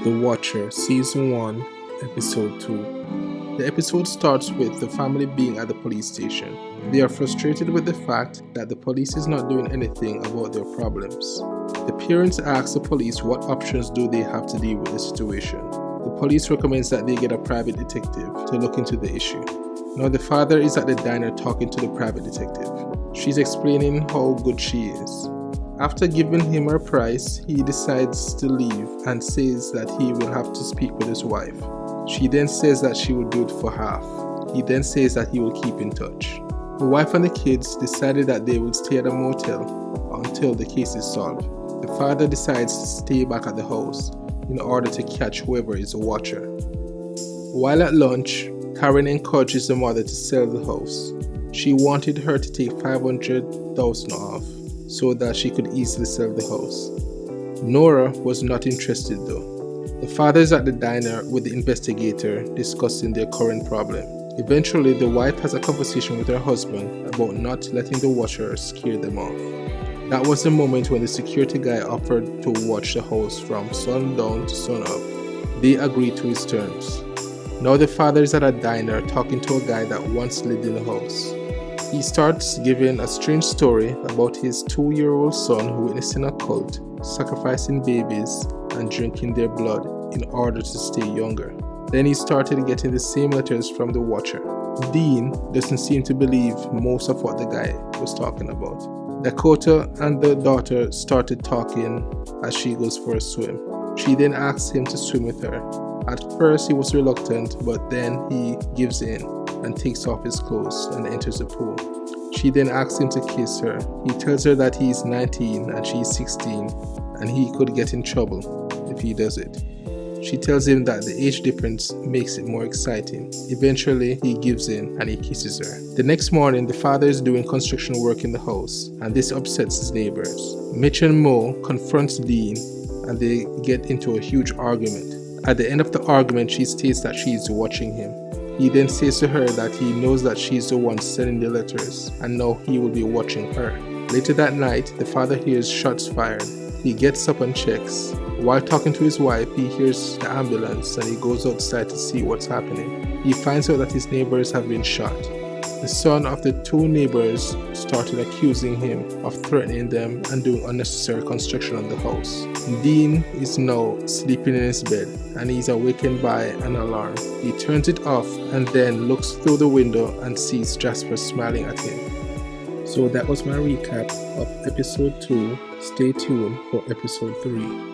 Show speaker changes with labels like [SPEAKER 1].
[SPEAKER 1] The Watcher, Season 1, Episode 2. The episode starts with the family being at the police station. They are frustrated with the fact that the police is not doing anything about their problems. The parents ask the police what options do they have to deal with the situation. The police recommends that they get a private detective to look into the issue. Now the father is at the diner talking to the private detective. She's explaining how good she is. After giving him her price, he decides to leave and says that he will have to speak with his wife. She then says that she will do it for half. He then says that he will keep in touch. The wife and the kids decided that they will stay at a motel until the case is solved. The father decides to stay back at the house in order to catch whoever is a watcher. While at lunch, Karen encourages the mother to sell the house. She wanted her to take $500,000 off so that she could easily sell the house. Nora was not interested though. The father is at the diner with the investigator discussing their current problem. Eventually, the wife has a conversation with her husband about not letting the watcher scare them off. That was the moment when the security guy offered to watch the house from sundown to sunup. They agreed to his terms. Now the father is at a diner talking to a guy that once lived in the house. He starts giving a strange story about his 2-year-old son who witnessed in a cult, sacrificing babies and drinking their blood in order to stay younger. Then he started getting the same letters from the watcher. Dean doesn't seem to believe most of what the guy was talking about. Dakota and the daughter started talking as she goes for a swim. She then asks him to swim with her. At first he was reluctant, but then he gives in and takes off his clothes and enters the pool. She then asks him to kiss her. He tells her that he is 19 and she is 16 and he could get in trouble if he does it. She tells him that the age difference makes it more exciting. Eventually, he gives in and he kisses her. The next morning, the father is doing construction work in the house and this upsets his neighbors. Mitch and Mo confronts Dean and they get into a huge argument. At the end of the argument, she states that she is watching him. He then says to her that he knows that she's the one sending the letters and now he will be watching her. Later that night, the father hears shots fired. He gets up and checks. While talking to his wife, he hears the ambulance and he goes outside to see what's happening. He finds out that his neighbors have been shot. The son of the 2 neighbors started accusing him of threatening them and doing unnecessary construction on the house. Dean is now sleeping in his bed and he's awakened by an alarm. He turns it off and then looks through the window and sees Jasper smiling at him. So that was my recap of episode 2. Stay tuned for episode 3.